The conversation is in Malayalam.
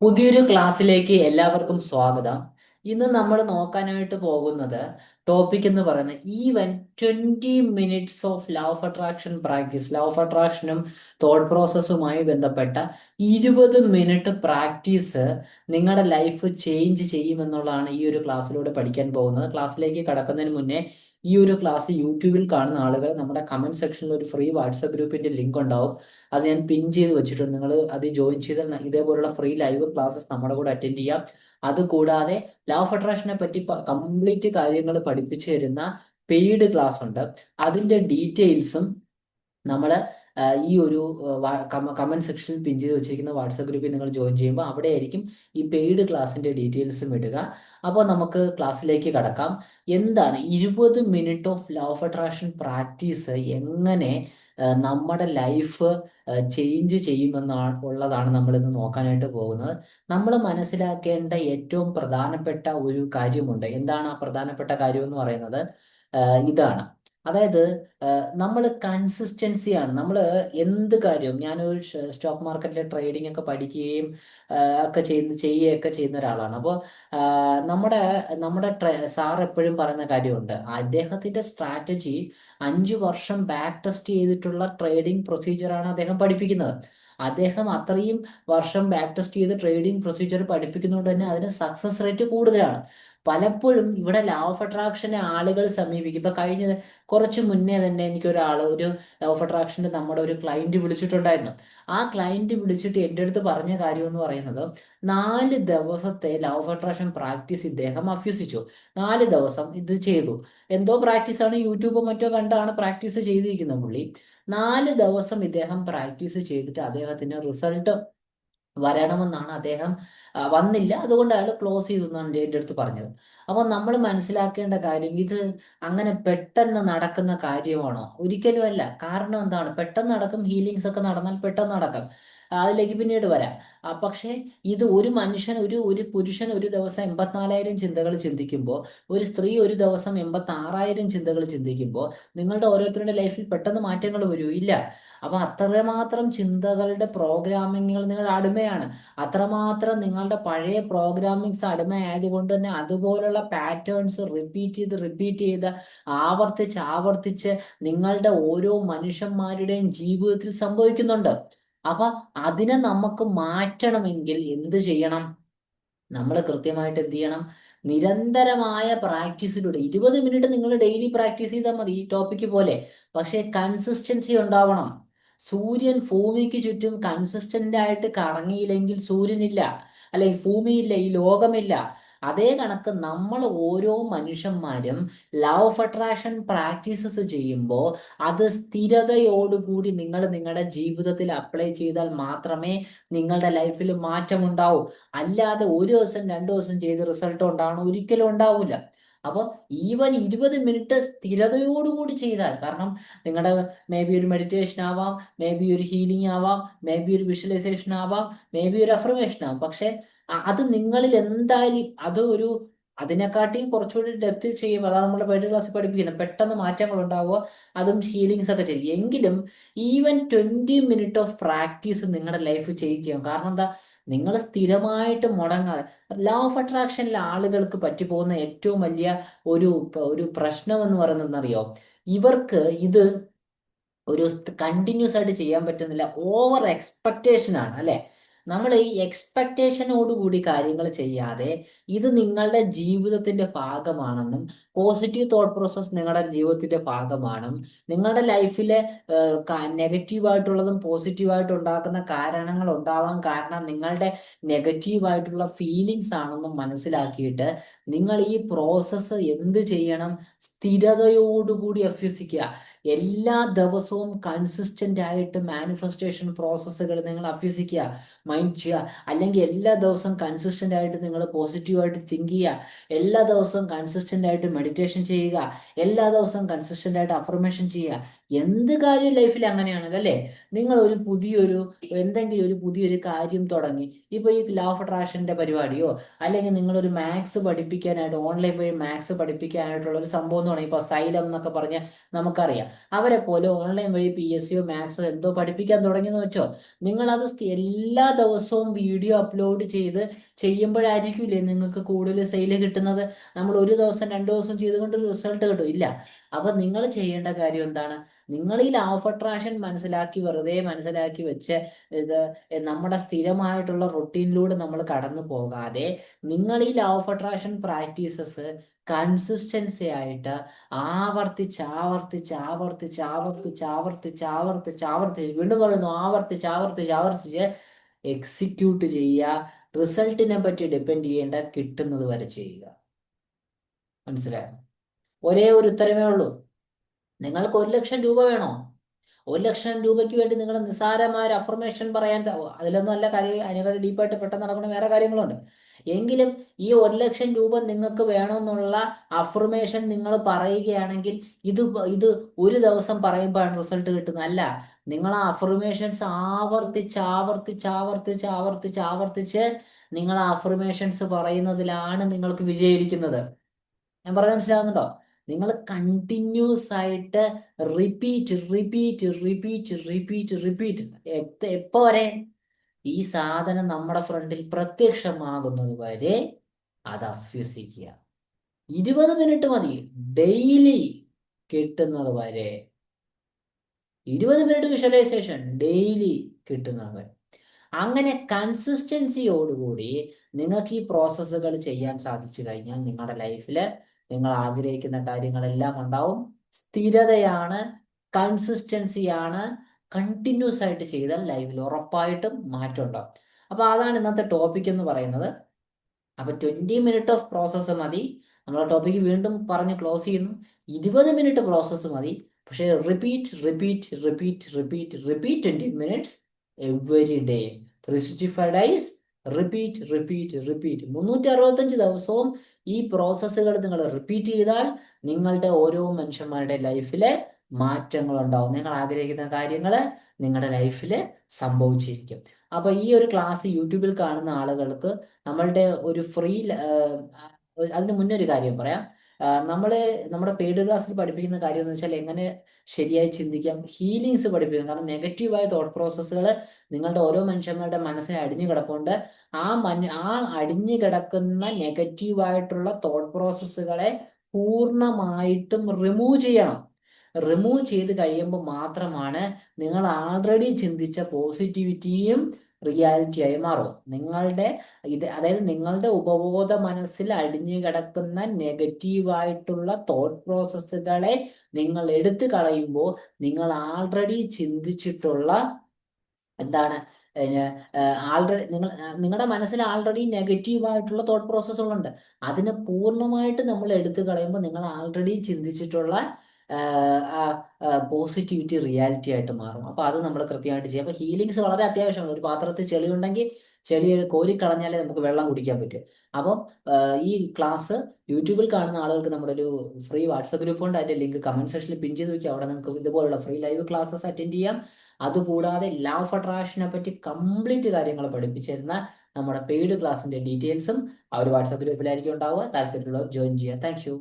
പുതിയൊരു ക്ലാസ്സിലേക്ക് എല്ലാവർക്കും സ്വാഗതം. ഇന്ന് നമ്മൾ നോക്കാനായിട്ട് പോകുന്നത് ടോപ്പിക് എന്ന് പറയുന്നത് even 20 minutes of law of attraction practice. Law of അട്രാക്ഷനും തോട്ട് പ്രോസസ്സുമായി ബന്ധപ്പെട്ട 20 മിനിറ്റ് പ്രാക്ടീസ് നിങ്ങളുടെ ലൈഫ് ചേഞ്ച് ചെയ്യുമെന്നുള്ളതാണ് ഈ ഒരു ക്ലാസ്സിലൂടെ പഠിക്കാൻ പോകുന്നത്. ക്ലാസ്സിലേക്ക് കടക്കുന്നതിന് മുന്നേ ഈ ഒരു ക്ലാസ് യൂട്യൂബിൽ കാണുന്ന ആളുകൾ നമ്മുടെ കമന്റ് സെക്ഷനിൽ ഒരു ഫ്രീ വാട്സപ്പ് ഗ്രൂപ്പിന്റെ ലിങ്ക് ഉണ്ടാവും. അത് ഞാൻ പിൻ ചെയ്ത് വെച്ചിട്ടുണ്ട്. നിങ്ങൾ അത് ജോയിൻ ചെയ്ത് ഇതേപോലുള്ള ഫ്രീ ലൈവ് ക്ലാസ്സസ് നമ്മുടെ കൂടെ അറ്റൻഡ് ചെയ്യാം. അത് കൂടാതെ ലോ ഓഫ് അട്രാക്ഷനെ പറ്റി കംപ്ലീറ്റ് കാര്യങ്ങൾ പഠിപ്പിച്ചു തരുന്ന പെയ്ഡ് ക്ലാസ് ഉണ്ട്. അതിന്റെ ഡീറ്റെയിൽസും നമ്മൾ ഈ ഒരു കമന്റ് സെക്ഷനിൽ പിൻ ചെയ്ത് വെച്ചിരിക്കുന്ന വാട്സപ്പ് ഗ്രൂപ്പിൽ നിങ്ങൾ ജോയിൻ ചെയ്യുമ്പോൾ അവിടെ ആയിരിക്കും ഈ പെയ്ഡ് ക്ലാസ്സിന്റെ ഡീറ്റെയിൽസും ഇടുക. അപ്പോൾ നമുക്ക് ക്ലാസ്സിലേക്ക് കടക്കാം. എന്താണ് 20 minute of law of attraction practice, എങ്ങനെ നമ്മുടെ ലൈഫ് ചേഞ്ച് ചെയ്യുമെന്നാണ് ഉള്ളതാണ് നമ്മൾ ഇന്ന് നോക്കാനായിട്ട് പോകുന്നത്. നമ്മൾ മനസ്സിലാക്കേണ്ട ഏറ്റവും പ്രധാനപ്പെട്ട ഒരു കാര്യമുണ്ട്. എന്താണ് ആ പ്രധാനപ്പെട്ട കാര്യം എന്ന് പറയുന്നത്? ഇതാണ്. അതായത് നമ്മൾ കൺസിസ്റ്റൻസിയാണ്. നമ്മൾ എന്ത് കാര്യവും, ഞാനൊരു സ്റ്റോക്ക് മാർക്കറ്റിലെ ട്രേഡിംഗ് ഒക്കെ പഠിക്കുകയും ഒക്കെ ചെയ്യുകയൊക്കെ ചെയ്യുന്ന ഒരാളാണ്. അപ്പോൾ നമ്മുടെ നമ്മുടെ സാർ എപ്പോഴും പറയുന്ന കാര്യമുണ്ട്. അദ്ദേഹത്തിന്റെ സ്ട്രാറ്റജി 5 വർഷം ബാക്ക് ടെസ്റ്റ് ചെയ്തിട്ടുള്ള ട്രേഡിംഗ് പ്രൊസീജിയറാണ് അദ്ദേഹം പഠിപ്പിക്കുന്നത്. അദ്ദേഹം അത്രയും വർഷം ബാക്ക് ടെസ്റ്റ് ചെയ്ത് ട്രേഡിംഗ് പ്രൊസീജിയർ പഠിപ്പിക്കുന്നതുകൊണ്ട് തന്നെ അതിന് സക്സസ് റേറ്റ് കൂടുതലാണ്. പലപ്പോഴും ഇവിടെ ലോ ഓഫ് അട്രാക്ഷനെ ആളുകൾ സമീപിക്കും. ഇപ്പൊ കഴിഞ്ഞ കുറച്ച് മുന്നേ തന്നെ എനിക്കൊരാൾ ഒരു ലോ ഓഫ് അട്രാക്ഷന്റെ നമ്മുടെ ഒരു ക്ലയന്റ് വിളിച്ചിട്ടുണ്ടായിരുന്നു. ആ ക്ലയന്റ് വിളിച്ചിട്ട് എൻ്റെ അടുത്ത് പറഞ്ഞ കാര്യം എന്ന് പറയുന്നത്, 4 ദിവസത്തെ ലോ ഓഫ് അട്രാക്ഷൻ പ്രാക്ടീസ് ഇദ്ദേഹം അഭ്യസിച്ചു. 4 ദിവസം ഇത് ചെയ്തു. എന്തോ പ്രാക്ടീസ് ആണ്, യൂട്യൂബോ മറ്റോ കണ്ടാണ് പ്രാക്ടീസ് ചെയ്തിരിക്കുന്നത് പുള്ളി. 4 ദിവസം ഇദ്ദേഹം പ്രാക്ടീസ് ചെയ്തിട്ട് അദ്ദേഹത്തിന് റിസൾട്ട് വരണമെന്നാണ് അദ്ദേഹം വന്നില്ല. അതുകൊണ്ട് അയാൾ ക്ലോസ് ചെയ്തു എന്നാണ് എൻ്റെ അടുത്ത് പറഞ്ഞത്. അപ്പോൾ നമ്മൾ മനസ്സിലാക്കേണ്ട കാര്യം, ഇത് അങ്ങനെ പെട്ടെന്ന് നടക്കുന്ന കാര്യമാണോ? ഒരിക്കലും അല്ല. കാരണം എന്താണ്? പെട്ടെന്ന് നടക്കും, ഹീലിങ്സ് ഒക്കെ നടന്നാൽ പെട്ടെന്ന് നടക്കും. അതിലേക്ക് പിന്നീട് വരാം. പക്ഷേ ഇത് ഒരു മനുഷ്യൻ, ഒരു ഒരു പുരുഷൻ ഒരു ദിവസം 84,000 ചിന്തകൾ ചിന്തിക്കുമ്പോൾ, ഒരു സ്ത്രീ ഒരു ദിവസം 86,000 ചിന്തകൾ ചിന്തിക്കുമ്പോൾ നിങ്ങളുടെ ഓരോരുത്തരുടെ ലൈഫിൽ പെട്ടെന്ന് മാറ്റങ്ങൾ വരൂ? ഇല്ല. അപ്പൊ അത്രമാത്രം ചിന്തകളുടെ പ്രോഗ്രാമിങ്ങുകൾ നിങ്ങൾ അടിമയാണ്. അത്രമാത്രം നിങ്ങളുടെ പഴയ പ്രോഗ്രാമിങ്സ് അടിമയായതുകൊണ്ട് തന്നെ അതുപോലുള്ള പാറ്റേൺസ് റിപ്പീറ്റ് ചെയ്ത് ആവർത്തിച്ച് ആവർത്തിച്ച് നിങ്ങളുടെ ഓരോ മനുഷ്യന്മാരുടെയും ജീവിതത്തിൽ സംഭവിക്കുന്നുണ്ട്. അപ്പൊ അതിനെ നമുക്ക് മാറ്റണമെങ്കിൽ എന്ത് ചെയ്യണം? നമ്മൾ കൃത്യമായിട്ട് എന്ത് ചെയ്യണം? നിരന്തരമായ പ്രാക്ടീസിലൂടെ 20 മിനിറ്റ് നിങ്ങൾ ഡെയിലി പ്രാക്ടീസ് ചെയ്താൽ മതി, ഈ ടോപ്പിക്ക് പോലെ. പക്ഷേ കൺസിസ്റ്റൻസി ഉണ്ടാവണം. സൂര്യൻ ഭൂമിക്ക് ചുറ്റും കൺസിസ്റ്റന്റ് ആയിട്ട് കറങ്ങിയില്ലെങ്കിൽ സൂര്യനില്ല, അല്ലെ ഭൂമിയില്ല, ഈ ലോകമില്ല. അതേ കണക്ക് നമ്മൾ ഓരോ മനുഷ്യന്മാരും ലോ ഓഫ് അട്രാക്ഷൻ പ്രാക്ടീസസ് ചെയ്യുമ്പോൾ അത് സ്ഥിരതയോടുകൂടി നിങ്ങൾ നിങ്ങളുടെ ജീവിതത്തിൽ അപ്ലൈ ചെയ്താൽ മാത്രമേ നിങ്ങളുടെ ലൈഫിൽ മാറ്റമുണ്ടാവൂ. അല്ലാതെ ഒരു ദിവസം 2 ദിവസം ചെയ്ത് റിസൾട്ട് ഉണ്ടാവണം? ഒരിക്കലും ഉണ്ടാവില്ല. അപ്പോൾ ഈവൻ 20 മിനിറ്റ് സ്ഥിരതയോടുകൂടി ചെയ്താൽ, കാരണം നിങ്ങളുടെ മേ ബി ഒരു മെഡിറ്റേഷൻ ആവാം, മേ ബി ഒരു ഹീലിംഗ് ആവാം, മേ ബി ഒരു വിഷ്വലൈസേഷൻ ആവാം, മേ ബി ഒരു അഫർമേഷൻ ആവാം. പക്ഷെ അത് നിങ്ങളിൽ എന്തായാലും അത് ഒരു അതിനെക്കാട്ടിയും കുറച്ചുകൂടി ഡെപ്തിൽ ചെയ്യും. അതാണ് നമ്മുടെ ബൈബിൾ ക്ലാസ്സിൽ പഠിപ്പിക്കുന്നത്. പെട്ടെന്ന് മാറ്റങ്ങൾ ഉണ്ടാവുക, അതും ഹീലിങ്സ് ഒക്കെ ചെയ്യും. എങ്കിലും ഈവൻ 20 മിനിറ്റ് ഓഫ് പ്രാക്ടീസ് നിങ്ങളുടെ ലൈഫ് ചേഞ്ച് ചെയ്യും. കാരണം എന്താ? നിങ്ങൾ സ്ഥിരമായിട്ട് മുടങ്ങാതെ, ലോ ഓഫ് അട്രാക്ഷനിലെ ആളുകൾക്ക് പറ്റിപ്പോകുന്ന ഏറ്റവും വലിയ ഒരു ഒരു പ്രശ്നം എന്ന് പറയുന്നത് അറിയോ? ഇവർക്ക് ഇത് ഒരു കണ്ടിന്യൂസ് ആയിട്ട് ചെയ്യാൻ പറ്റുന്നില്ല. ഓവർ എക്സ്പെക്ടേഷൻ ആണ്, അല്ലെ? നമ്മൾ ഈ എക്സ്പെക്ടേഷനോടുകൂടി കാര്യങ്ങൾ ചെയ്യാതെ ഇത് നിങ്ങളുടെ ജീവിതത്തിന്റെ ഭാഗമാണെന്നും, പോസിറ്റീവ് തോട്ട് പ്രോസസ് നിങ്ങളുടെ ജീവിതത്തിന്റെ ഭാഗമാണെന്നും, നിങ്ങളുടെ ലൈഫിലെ നെഗറ്റീവായിട്ടുള്ളതും പോസിറ്റീവായിട്ട് ഉണ്ടാക്കുന്ന കാരണങ്ങൾ ഉണ്ടാവാൻ കാരണം നിങ്ങളുടെ നെഗറ്റീവായിട്ടുള്ള ഫീലിങ്സ് ആണെന്നും മനസ്സിലാക്കിയിട്ട് നിങ്ങൾ ഈ പ്രോസസ്സ് എന്ത് ചെയ്യണം? സ്ഥിരതയോടുകൂടി അഭ്യസിക്കുക. എല്ലാ ദിവസവും കൺസിസ്റ്റന്റ് ആയിട്ട് മാനിഫെസ്റ്റേഷൻ പ്രോസസ്സുകൾ നിങ്ങൾ അഭ്യസിക്കുക, മൈൻഡ് ചെയ്യുക. അല്ലെങ്കിൽ എല്ലാ ദിവസവും കൺസിസ്റ്റന്റ് ആയിട്ട് നിങ്ങൾ പോസിറ്റീവായിട്ട് തിങ്ക് ചെയ്യുക, എല്ലാ ദിവസവും കൺസിസ്റ്റന്റ് ആയിട്ട് മെഡിറ്റേഷൻ ചെയ്യുക, എല്ലാ ദിവസവും കൺസിസ്റ്റന്റ് ആയിട്ട് അഫർമേഷൻ ചെയ്യുക. എന്ത് കാര്യം ലൈഫിൽ അങ്ങനെയാണല്ലോ അല്ലേ? നിങ്ങൾ ഒരു എന്തെങ്കിലും ഒരു പുതിയൊരു കാര്യം തുടങ്ങി, ഇപ്പൊ ഈ ലോ ഓഫ് അട്രാക്ഷന്റെ പരിപാടിയോ, അല്ലെങ്കിൽ നിങ്ങളൊരു മാത്സ് പഠിപ്പിക്കാനായിട്ട് ഓൺലൈൻ വഴി മാത്സ് പഠിപ്പിക്കാനായിട്ടുള്ള ഒരു സംഭവം തുടങ്ങി, ഇപ്പൊ സൈലം എന്നൊക്കെ പറഞ്ഞ് നമുക്കറിയാം. അവരെ പോലെ ഓൺലൈൻ വഴി PSCയോ മാത്സോ എന്തോ പഠിപ്പിക്കാൻ തുടങ്ങിയെന്ന് വെച്ചോ, നിങ്ങളത് എല്ലാ ദിവസവും വീഡിയോ അപ്ലോഡ് ചെയ്യുമ്പോഴായിരിക്കില്ലേ നിങ്ങൾക്ക് കൂടുതൽ സെയിൽ കിട്ടുന്നത്. നമ്മൾ ഒരു ദിവസം 2 ദിവസം ചെയ്തുകൊണ്ട് റിസൾട്ട് കിട്ടും ഇല്ല. അപ്പൊ നിങ്ങൾ ചെയ്യേണ്ട കാര്യം എന്താണ്? നിങ്ങൾ ഈ ലോ ഓഫ് അട്രാക്ഷൻ വെറുതെ മനസ്സിലാക്കി വെച്ച് ഇത് നമ്മുടെ സ്ഥിരമായിട്ടുള്ള റൊട്ടീനിലൂടെ നമ്മൾ കടന്നു പോകാതെ, നിങ്ങൾ ഈ law of attraction practices consistency ആയിട്ട് ആവർത്തിച്ച് വീണ്ടും പറയുന്നു, ആവർത്തിച്ച് എക്സിക്യൂട്ട് ചെയ്യുക. റിസൾട്ടിനെ പറ്റി ഡിപ്പെൻഡ് ചെയ്യേണ്ട, കിട്ടുന്നത് വരെ ചെയ്യുക. മനസ്സിലായോ? ഒരേ ഒരു ഉത്തരമേ ഉള്ളൂ. നിങ്ങൾക്ക് 1,00,000 രൂപ വേണോ? 1,00,000 രൂപയ്ക്ക് വേണ്ടി നിങ്ങൾ നിസ്സാരമായ ഒരു അഫർമേഷൻ പറയാൻ അതിലൊന്നും അല്ല കാര്യം. അതിനെക്കാൾ ഡീപ്പായിട്ട് പെട്ടെന്ന് നടക്കുന്ന വേറെ കാര്യങ്ങളുണ്ട്. എങ്കിലും ഈ 1,00,000 രൂപ നിങ്ങൾക്ക് വേണമെന്നുള്ള അഫർമേഷൻ നിങ്ങൾ പറയുകയാണെങ്കിൽ, ഇത് ഒരു ദിവസം പറയുമ്പോഴാണ് റിസൾട്ട് കിട്ടുന്നത്. അല്ല, നിങ്ങൾ ആ അഫർമേഷൻസ് ആവർത്തിച്ച് നിങ്ങൾ ആ അഫർമേഷൻസ് പറയുന്നതിലാണ് നിങ്ങൾക്ക് വിജയിക്കുന്നത്. ഞാൻ പറഞ്ഞത് മനസ്സിലാകുന്നുണ്ടോ? നിങ്ങൾ കണ്ടിന്യൂസ് ആയിട്ട് റിപ്പീറ്റ് എപ്പോ വരെ? ഈ സാധനം നമ്മുടെ ഫ്രണ്ടിൽ പ്രത്യക്ഷമാകുന്നത് വരെ അത് അഭ്യസിക്കുക. 20 മിനിറ്റ് മതി, ഡെയിലി കിട്ടുന്നത് വരെ. 20 മിനിറ്റ് വിഷ്വലൈസേഷൻ ഡെയിലി കിട്ടുന്നത് വരെ. അങ്ങനെ കൺസിസ്റ്റൻസിയോടുകൂടി നിങ്ങൾക്ക് ഈ പ്രോസസ്സുകൾ ചെയ്യാൻ സാധിച്ചു കഴിഞ്ഞാൽ നിങ്ങളുടെ ലൈഫിൽ നിങ്ങൾ ആഗ്രഹിക്കുന്ന കാര്യങ്ങളെല്ലാം ഉണ്ടാവും. സ്ഥിരതയാണ്, കൺസിസ്റ്റൻസിയാണ്. കണ്ടിന്യൂസ് ആയിട്ട് ചെയ്താൽ ലൈഫിൽ ഉറപ്പായിട്ടും മാറ്റം ഉണ്ടാവും. അപ്പൊ അതാണ് ഇന്നത്തെ ടോപ്പിക് എന്ന് പറയുന്നത്. അപ്പൊ 20 മിനിറ്റ് ഓഫ് പ്രോസസ്സ് മതി. നമ്മളെ ടോപ്പിക് വീണ്ടും പറഞ്ഞ് ക്ലോസ് ചെയ്യുന്നു. 20 മിനിറ്റ് പ്രോസസ്സ് മതി. പക്ഷേ repeat 20 minutes every day. 365 days repeat. 365 ദിവസവും ഈ പ്രോസസ്സുകൾ നിങ്ങൾ റിപ്പീറ്റ് ചെയ്താൽ നിങ്ങളുടെ ഓരോ മനുഷ്യന്മാരുടെ ലൈഫിലെ മാറ്റങ്ങൾ ഉണ്ടാവും. നിങ്ങൾ ആഗ്രഹിക്കുന്ന കാര്യങ്ങൾ നിങ്ങളുടെ ലൈഫിൽ സംഭവിച്ചിരിക്കും. അപ്പൊ ഈ ഒരു ക്ലാസ് യൂട്യൂബിൽ കാണുന്ന ആളുകൾക്ക് നമ്മളുടെ ഒരു അതിന് മുന്നേ ഒരു കാര്യം പറയാം. നമ്മുടെ പെയ്ഡ് ക്ലാസ്സിൽ പഠിപ്പിക്കുന്ന കാര്യം എന്ന് വെച്ചാൽ എങ്ങനെ ശരിയായി ചിന്തിക്കാം, ഹീലിങ്സ് പഠിപ്പിക്കും. കാരണം നെഗറ്റീവായ തോട്ട് പ്രോസസ്സുകൾ നിങ്ങളുടെ ഓരോ മനുഷ്യന്മാരുടെ മനസ്സിൽ അടിഞ്ഞു കിടപ്പുണ്ട്. ആ അടിഞ്ഞു കിടക്കുന്ന നെഗറ്റീവായിട്ടുള്ള തോട്ട് പ്രോസസ്സുകളെ പൂർണ്ണമായിട്ടും റിമൂവ് ചെയ്യണം. റിമൂവ് ചെയ്ത് കഴിയുമ്പോൾ മാത്രമാണ് നിങ്ങൾ ആൾറെഡി ചിന്തിച്ച പോസിറ്റിവിറ്റിയും റിയാലിറ്റിയായി മാറും. അതായത് നിങ്ങളുടെ ഉപബോധ മനസ്സിൽ അടിഞ്ഞു കിടക്കുന്ന നെഗറ്റീവായിട്ടുള്ള തോട്ട് പ്രോസസ്സുകളെ നിങ്ങൾ എടുത്തു കളയുമ്പോൾ നിങ്ങൾ ആൾറെഡി ചിന്തിച്ചിട്ടുള്ള എന്താണ് ആൾറെഡി നിങ്ങളുടെ മനസ്സിൽ ആൾറെഡി നെഗറ്റീവായിട്ടുള്ള തോട്ട് പ്രോസസ്സുകളുണ്ട്. അതിനെ പൂർണ്ണമായിട്ട് നമ്മൾ എടുത്തു കളയുമ്പോൾ നിങ്ങൾ ആൾറെഡി ചിന്തിച്ചിട്ടുള്ള പോസിറ്റിവിറ്റി റിയാലിറ്റി ആയിട്ട് മാറും. അപ്പൊ അത് നമ്മൾ കൃത്യമായിട്ട് ചെയ്യാം. അപ്പൊ ഹീലിങ്സ് വളരെ അത്യാവശ്യമാണ്. ഒരു പാത്രത്തിൽ ചെളി ഉണ്ടെങ്കിൽ ചെളി കോരിക്കളഞ്ഞാലേ നമുക്ക് വെള്ളം കുടിക്കാൻ പറ്റും. അപ്പം ഈ ക്ലാസ് യൂട്യൂബിൽ കാണുന്ന ആളുകൾക്ക് നമ്മുടെ ഒരു ഫ്രീ വാട്സപ്പ് ഗ്രൂപ്പ് ഉണ്ട്. അതിന്റെ ലിങ്ക് കമന്റ് സെക്ഷനിൽ പിൻ ചെയ്ത് വെക്കുക. അവിടെ നിങ്ങൾക്ക് ഇതുപോലുള്ള ഫ്രീ ലൈവ് ക്ലാസ്സസ് അറ്റൻഡ് ചെയ്യാം. അതുകൂടാതെ ലോ ഓഫ് അട്രാക്ഷനെ പറ്റി കംപ്ലീറ്റ് കാര്യങ്ങൾ പഠിപ്പിച്ചിരുന്ന നമ്മുടെ പെയ്ഡ് ക്ലാസിന്റെ ഡീറ്റെയിൽസും ആ ഒരു വാട്സപ്പ് ഗ്രൂപ്പിലായിരിക്കും ഉണ്ടാവുക. താല്പര്യമുള്ളവർ ജോയിൻ ചെയ്യുക. Thank you.